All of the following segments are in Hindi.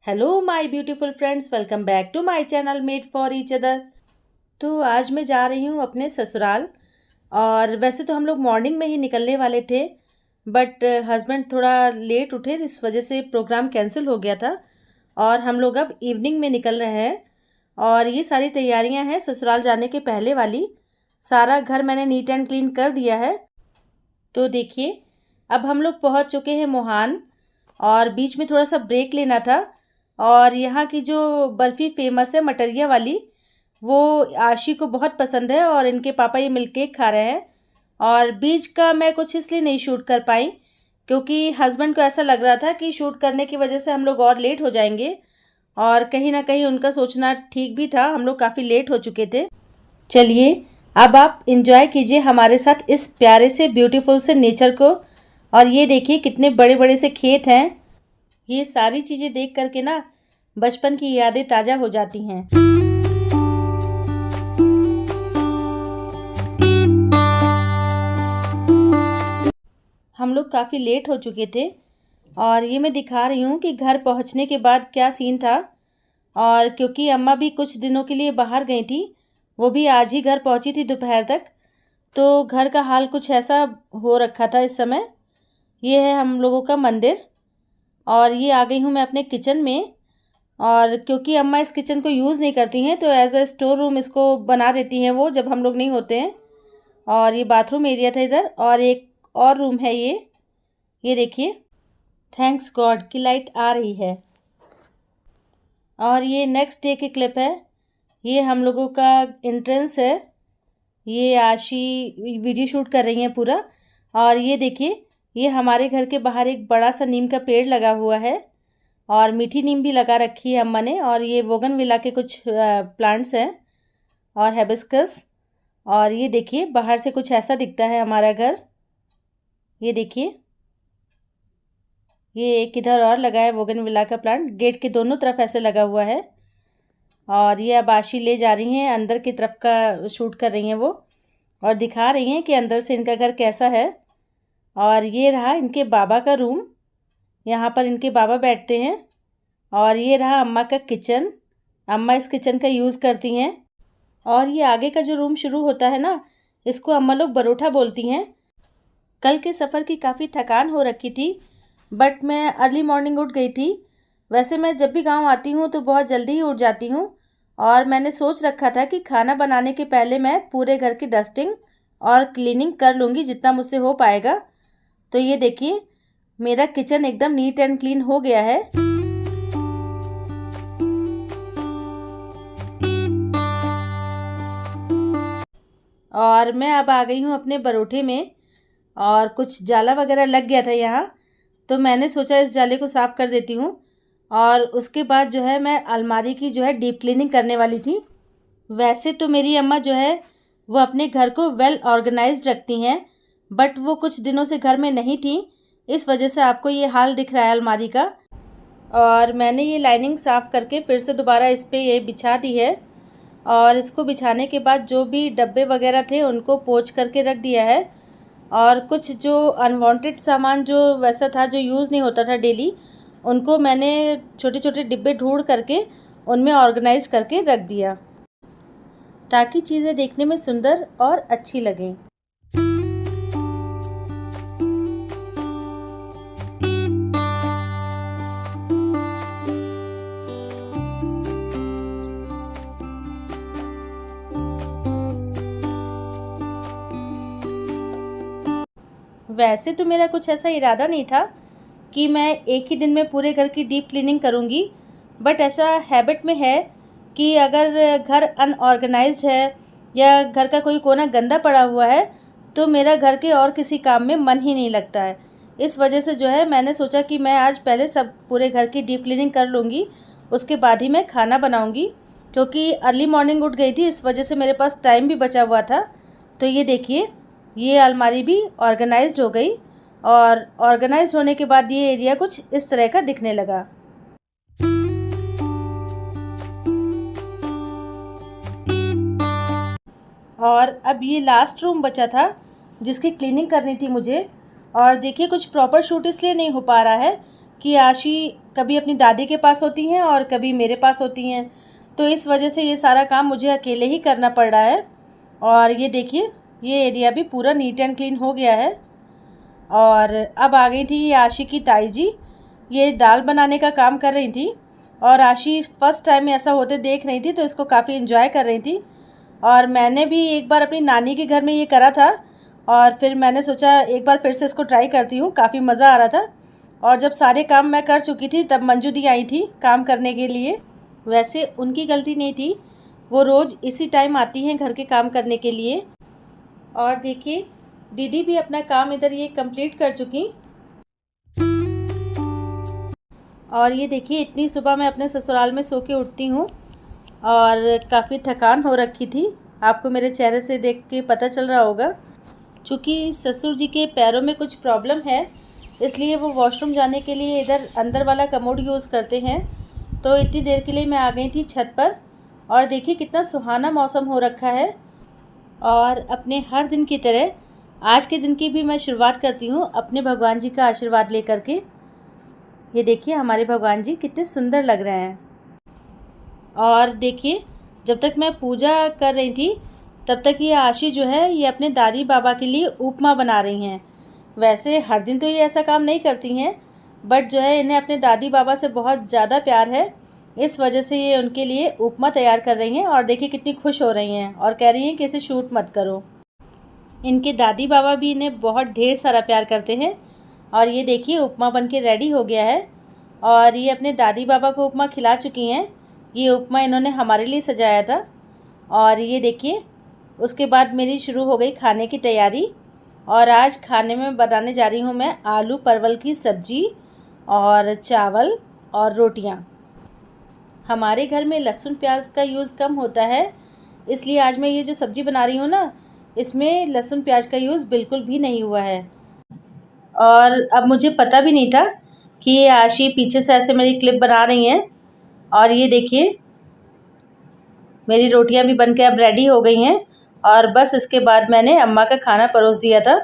Hello my beautiful friends, welcome back to my channel made for each other. तो आज मैं जा रही हूँ अपने ससुराल। और वैसे तो हम लोग मॉर्निंग में ही निकलने वाले थे, बट हस्बैंड थोड़ा लेट उठे, इस वजह से प्रोग्राम कैंसिल हो गया था और हम लोग अब इवनिंग में निकल रहे हैं। और ये सारी तैयारियां हैं ससुराल जाने के पहले वाली। सारा घर मैंने नीट एंड क्लीन कर दिया है। तो देखिए, अब हम लोग पहुँच चुके हैं मोहान और बीच में थोड़ा सा ब्रेक लेना था। और यहाँ की जो बर्फ़ी फेमस है मटरिया वाली, वो आशी को बहुत पसंद है और इनके पापा ये मिल्क केक खा रहे हैं। और बीच का मैं कुछ इसलिए नहीं शूट कर पाई क्योंकि हस्बैंड को ऐसा लग रहा था कि शूट करने की वजह से हम लोग और लेट हो जाएंगे। और कहीं ना कहीं उनका सोचना ठीक भी था, हम लोग काफ़ी लेट हो चुके थे। चलिए, अब आप इंजॉय कीजिए हमारे साथ इस प्यारे से ब्यूटीफुल से नेचर को। और ये देखिए कितने बड़े बड़े से खेत हैं। ये सारी चीज़ें देख करके ना बचपन की यादें ताज़ा हो जाती हैं। हम लोग काफ़ी लेट हो चुके थे और ये मैं दिखा रही हूँ कि घर पहुँचने के बाद क्या सीन था। और क्योंकि अम्मा भी कुछ दिनों के लिए बाहर गई थी, वो भी आज ही घर पहुँची थी दोपहर तक, तो घर का हाल कुछ ऐसा हो रखा था इस समय। ये है हम लोगों का मंदिर और ये आ गई हूँ मैं अपने किचन में। और क्योंकि अम्मा इस किचन को यूज़ नहीं करती हैं, तो एज अ स्टोर रूम इसको बना देती हैं वो, जब हम लोग नहीं होते हैं। और ये बाथरूम एरिया था इधर, और एक और रूम है ये देखिए। थैंक्स गॉड की लाइट आ रही है। और ये नेक्स्ट डे की क्लिप है। ये हम लोगों का एंट्रेंस है। ये आशी वीडियो शूट कर रही हैं पूरा। और ये देखिए, ये हमारे घर के बाहर एक बड़ा सा नीम का पेड़ लगा हुआ है और मीठी नीम भी लगा रखी है अम्मा ने। और ये बोगनविला के कुछ प्लांट्स हैं और हिबिस्कस। और ये देखिए, बाहर से कुछ ऐसा दिखता है हमारा घर। ये देखिए, ये एक इधर और लगा है बोगनविला का प्लांट, गेट के दोनों तरफ ऐसे लगा हुआ है। और ये अब आशी ले जा रही हैं अंदर की तरफ का शूट कर रही हैं वो, और दिखा रही हैं कि अंदर से इनका घर कैसा है। और ये रहा इनके बाबा का रूम, यहाँ पर इनके बाबा बैठते हैं। और ये रहा अम्मा का किचन, अम्मा इस किचन का यूज़ करती हैं। और ये आगे का जो रूम शुरू होता है ना, इसको अम्मा लोग बरोठा बोलती हैं। कल के सफ़र की काफ़ी थकान हो रखी थी, बट मैं अर्ली मॉर्निंग उठ गई थी। वैसे मैं जब भी गांव आती हूँ तो बहुत जल्दी ही उठ जाती हूँ। और मैंने सोच रखा था कि खाना बनाने के पहले मैं पूरे घर की डस्टिंग और क्लीनिंग कर लूँगी जितना मुझसे हो पाएगा। तो ये देखिए, मेरा किचन एकदम नीट एंड क्लीन हो गया है। और मैं अब आ गई हूँ अपने बरोठे में, और कुछ जाला वगैरह लग गया था यहाँ, तो मैंने सोचा इस जाले को साफ़ कर देती हूँ। और उसके बाद जो है मैं अलमारी की जो है डीप क्लीनिंग करने वाली थी। वैसे तो मेरी अम्मा जो है वो अपने घर को वेल ऑर्गेनाइज्ड रखती हैं, बट वो कुछ दिनों से घर में नहीं थी, इस वजह से आपको ये हाल दिख रहा है अलमारी का। और मैंने ये लाइनिंग साफ़ करके फिर से दोबारा इस पर ये बिछा दी है। और इसको बिछाने के बाद जो भी डब्बे वगैरह थे उनको पोंछ करके रख दिया है। और कुछ जो अनवांटेड सामान जो वैसा था, जो यूज़ नहीं होता था डेली, उनको मैंने छोटे छोटे डिब्बे ढूंढ करके उनमें ऑर्गेनाइज करके रख दिया, ताकि चीज़ें देखने में सुंदर और अच्छी लगें। वैसे तो मेरा कुछ ऐसा इरादा नहीं था कि मैं एक ही दिन में पूरे घर की डीप क्लीनिंग करूँगी, बट ऐसा हैबिट में है कि अगर घर अनऑर्गेनाइज्ड है या घर का कोई कोना गंदा पड़ा हुआ है, तो मेरा घर के और किसी काम में मन ही नहीं लगता है। इस वजह से जो है मैंने सोचा कि मैं आज पहले सब पूरे घर की डीप क्लीनिंग कर लूँगी, उसके बाद ही मैं खाना बनाऊँगी। क्योंकि अर्ली मॉर्निंग उठ गई थी, इस वजह से मेरे पास टाइम भी बचा हुआ था। तो ये देखिए, ये अलमारी भी ऑर्गेनाइज्ड हो गई। और ऑर्गेनाइज्ड होने के बाद ये एरिया कुछ इस तरह का दिखने लगा। और अब ये लास्ट रूम बचा था जिसकी क्लीनिंग करनी थी मुझे। और देखिए, कुछ प्रॉपर शूट इसलिए नहीं हो पा रहा है कि आशी कभी अपनी दादी के पास होती हैं और कभी मेरे पास होती हैं, तो इस वजह से ये सारा काम मुझे अकेले ही करना पड़ रहा है। और ये देखिए, ये एरिया भी पूरा नीट एंड क्लीन हो गया है। और अब आ गई थी ये आशी की ताई जी, ये दाल बनाने का काम कर रही थी। और आशी फ़र्स्ट टाइम ऐसा होते देख रही थी, तो इसको काफ़ी इन्जॉय कर रही थी। और मैंने भी एक बार अपनी नानी के घर में ये करा था, और फिर मैंने सोचा एक बार फिर से इसको ट्राई करती हूँ, काफ़ी मज़ा आ रहा था। और जब सारे काम मैं कर चुकी थी तब मंजू दी आई थी काम करने के लिए। वैसे उनकी गलती नहीं थी, वो रोज़ इसी टाइम आती हैं घर के काम करने के लिए। और देखिए, दीदी भी अपना काम इधर ये कंप्लीट कर चुकी। और ये देखिए, इतनी सुबह मैं अपने ससुराल में सो के उठती हूँ और काफ़ी थकान हो रखी थी, आपको मेरे चेहरे से देख के पता चल रहा होगा। चूँकि ससुर जी के पैरों में कुछ प्रॉब्लम है, इसलिए वो वॉशरूम जाने के लिए इधर अंदर वाला कमोड यूज़ करते हैं। तो इतनी देर के लिए मैं आ गई थी छत पर। और देखिए कितना सुहाना मौसम हो रखा है। और अपने हर दिन की तरह आज के दिन की भी मैं शुरुआत करती हूँ अपने भगवान जी का आशीर्वाद लेकर के। ये देखिए, हमारे भगवान जी कितने सुंदर लग रहे हैं। और देखिए, जब तक मैं पूजा कर रही थी तब तक ये आशी जो है ये अपने दादी बाबा के लिए उपमा बना रही हैं। वैसे हर दिन तो ये ऐसा काम नहीं करती हैं, बट जो है इन्हें अपने दादी बाबा से बहुत ज़्यादा प्यार है, इस वजह से ये उनके लिए उपमा तैयार कर रही हैं। और देखिए कितनी खुश हो रही हैं और कह रही हैं कि इसे शूट मत करो। इनके दादी बाबा भी इन्हें बहुत ढेर सारा प्यार करते हैं। और ये देखिए, उपमा बनके रेडी हो गया है और ये अपने दादी बाबा को उपमा खिला चुकी हैं। ये उपमा इन्होंने हमारे लिए सजाया था। और ये देखिए, उसके बाद मेरी शुरू हो गई खाने की तैयारी। और आज खाने में बनाने जा रही हूँ मैं आलू परवल की सब्ज़ी और चावल और रोटियाँ। हमारे घर में लहसुन प्याज का यूज़ कम होता है, इसलिए आज मैं ये जो सब्ज़ी बना रही हूँ ना, इसमें लहसुन प्याज का यूज़ बिल्कुल भी नहीं हुआ है। और अब मुझे पता भी नहीं था कि ये आशी पीछे से ऐसे मेरी क्लिप बना रही हैं। और ये देखिए, मेरी रोटियां भी बनके अब रेडी हो गई हैं। और बस इसके बाद मैंने अम्मा का खाना परोस दिया था।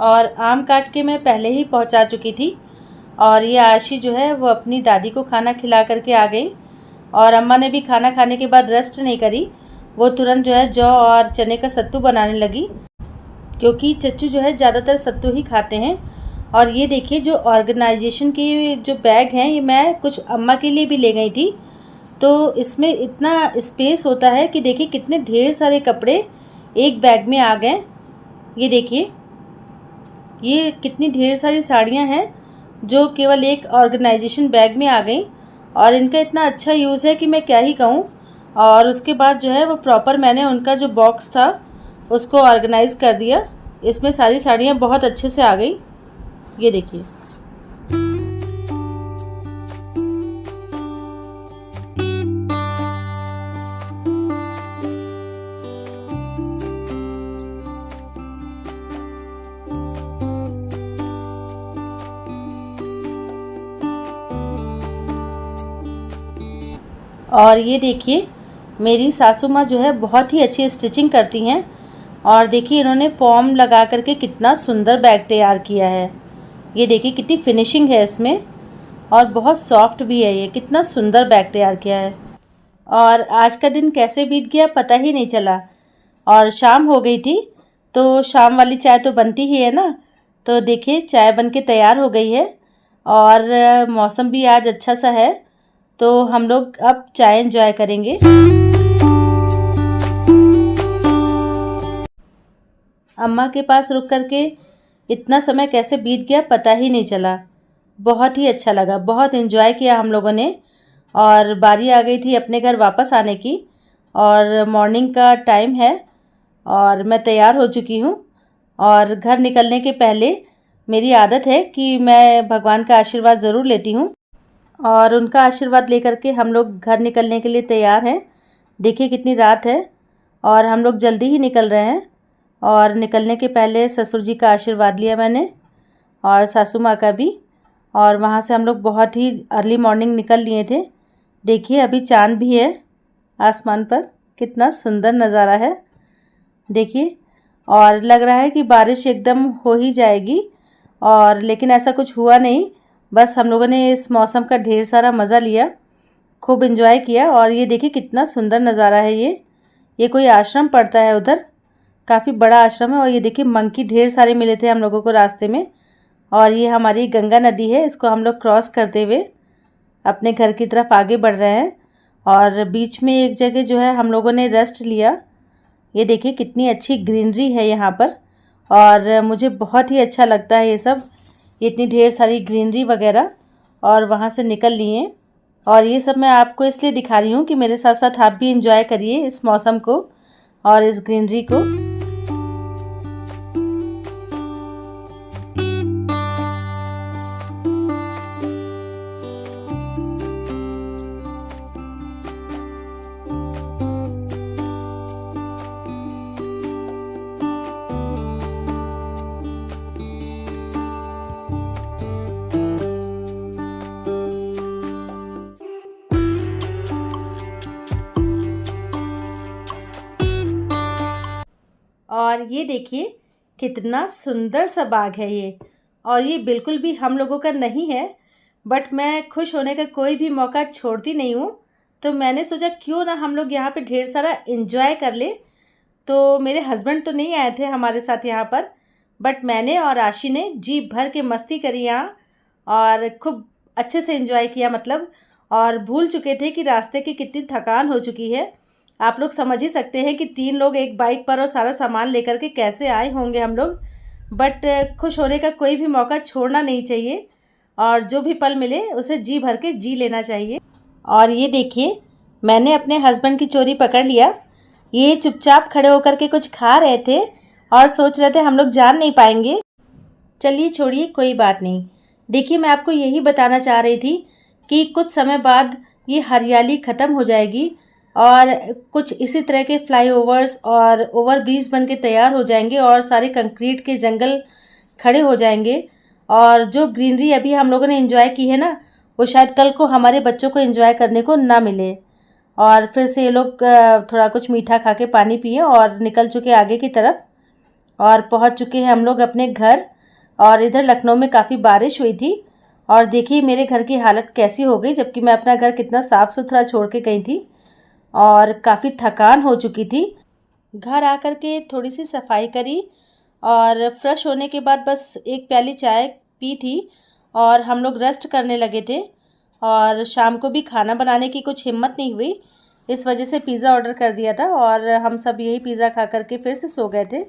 और आम काट के मैं पहले ही पहुंचा चुकी थी। और ये आशी जो है वो अपनी दादी को खाना खिला करके आ गई। और अम्मा ने भी खाना खाने के बाद रेस्ट नहीं करी, वो तुरंत जो है जौ और चने का सत्तू बनाने लगी, क्योंकि चच्चू जो है ज़्यादातर सत्तू ही खाते हैं। और ये देखिए, जो ऑर्गेनाइजेशन के जो बैग हैं, ये मैं कुछ अम्मा के लिए भी ले गई थी। तो इसमें इतना स्पेस होता है कि देखिए कितने ढेर सारे कपड़े एक बैग में आ गए। ये देखिए, ये कितनी ढेर सारी साड़ियाँ हैं जो केवल एक ऑर्गेनाइजेशन बैग में आ गई। और इनका इतना अच्छा यूज़ है कि मैं क्या ही कहूँ। और उसके बाद जो है वो प्रॉपर मैंने उनका जो बॉक्स था उसको ऑर्गेनाइज़ कर दिया। इसमें सारी साड़ियाँ बहुत अच्छे से आ गई। ये देखिए, और ये देखिए, मेरी सासू माँ जो है बहुत ही अच्छी स्टिचिंग करती हैं। और देखिए, इन्होंने फॉर्म लगा करके कितना सुंदर बैग तैयार किया है। ये देखिए कितनी फिनिशिंग है इसमें, और बहुत सॉफ्ट भी है। ये कितना सुंदर बैग तैयार किया है। और आज का दिन कैसे बीत गया पता ही नहीं चला। और शाम हो गई थी, तो शाम वाली चाय तो बनती ही है ना। तो देखिए, चाय बन के तैयार हो गई है। और मौसम भी आज अच्छा सा है, तो हम लोग अब चाय एंजॉय करेंगे। अम्मा के पास रुक करके इतना समय कैसे बीत गया पता ही नहीं चला। बहुत ही अच्छा लगा, बहुत एंजॉय किया हम लोगों ने। और बारी आ गई थी अपने घर वापस आने की। और मॉर्निंग का टाइम है और मैं तैयार हो चुकी हूँ। और घर निकलने के पहले मेरी आदत है कि मैं भगवान का आशीर्वाद ज़रूर लेती हूँ। और उनका आशीर्वाद लेकर के हम लोग घर निकलने के लिए तैयार हैं। देखिए कितनी रात है और हम लोग जल्दी ही निकल रहे हैं। और निकलने के पहले ससुर जी का आशीर्वाद लिया मैंने, और सासू माँ का भी। और वहाँ से हम लोग बहुत ही अर्ली मॉर्निंग निकल लिए थे। देखिए, अभी चाँद भी है आसमान पर, कितना सुंदर नज़ारा है देखिए। और लग रहा है कि बारिश एकदम हो ही जाएगी, और लेकिन ऐसा कुछ हुआ नहीं। बस हम लोगों ने इस मौसम का ढेर सारा मज़ा लिया, खूब एंजॉय किया। और ये देखिए कितना सुंदर नज़ारा है। ये कोई आश्रम पड़ता है उधर, काफ़ी बड़ा आश्रम है। और ये देखिए मंकी ढेर सारे मिले थे हम लोगों को रास्ते में। और ये हमारी गंगा नदी है, इसको हम लोग क्रॉस करते हुए अपने घर की तरफ आगे बढ़ रहे हैं। और बीच में एक जगह जो है हम लोगों ने रेस्ट लिया। ये देखिए कितनी अच्छी ग्रीनरी है यहाँ पर, और मुझे बहुत ही अच्छा लगता है ये सब, इतनी ढेर सारी ग्रीनरी वगैरह। और वहाँ से निकल लिए, और ये सब मैं आपको इसलिए दिखा रही हूँ कि मेरे साथ साथ आप भी इंजॉय करिए इस मौसम को और इस ग्रीनरी को। और ये देखिए कितना सुंदर सा बाग है ये, और ये बिल्कुल भी हम लोगों का नहीं है, बट मैं खुश होने का कोई भी मौका छोड़ती नहीं हूँ। तो मैंने सोचा क्यों ना हम लोग यहाँ पे ढेर सारा एंजॉय कर ले। तो मेरे हस्बैंड तो नहीं आए थे हमारे साथ यहाँ पर, बट मैंने और आशी ने जी भर के मस्ती करी यहाँ, और खूब अच्छे से एंजॉय किया मतलब। और भूल चुके थे कि रास्ते की कितनी थकान हो चुकी है। आप लोग समझ ही सकते हैं कि 3 लोग एक बाइक पर और सारा सामान लेकर के कैसे आए होंगे हम लोग। बट खुश होने का कोई भी मौका छोड़ना नहीं चाहिए, और जो भी पल मिले उसे जी भर के जी लेना चाहिए। और ये देखिए मैंने अपने हस्बैंड की चोरी पकड़ लिया। ये चुपचाप खड़े होकर के कुछ खा रहे थे और सोच रहे थे हम लोग जान नहीं पाएंगे। चलिए छोड़िए, कोई बात नहीं। देखिए मैं आपको यही बताना चाह रही थी कि कुछ समय बाद ये हरियाली ख़त्म हो जाएगी, और कुछ इसी तरह के फ्लाईओवर्स और ओवरब्रिज बन के तैयार हो जाएंगे, और सारे कंक्रीट के जंगल खड़े हो जाएंगे। और जो ग्रीनरी अभी हम लोगों ने एंजॉय की है ना, वो शायद कल को हमारे बच्चों को एंजॉय करने को ना मिले। और फिर से ये लोग थोड़ा कुछ मीठा खा के पानी पिए और निकल चुके आगे की तरफ, और पहुंच चुके हैं हम लोग अपने घर। और इधर लखनऊ में काफ़ी बारिश हुई थी, और देखिए मेरे घर की हालत कैसी हो गई, जबकि मैं अपना घर कितना साफ़ सुथरा छोड़ के गई थी, और काफ़ी थकान हो चुकी थी। घर आकर के थोड़ी सी सफाई करी, और फ्रेश होने के बाद बस एक प्याली चाय पी थी, और हम लोग रेस्ट करने लगे थे। और शाम को भी खाना बनाने की कुछ हिम्मत नहीं हुई, इस वजह से पिज़्ज़ा ऑर्डर कर दिया था, और हम सब यही पिज़्ज़ा खा करके फिर से सो गए थे।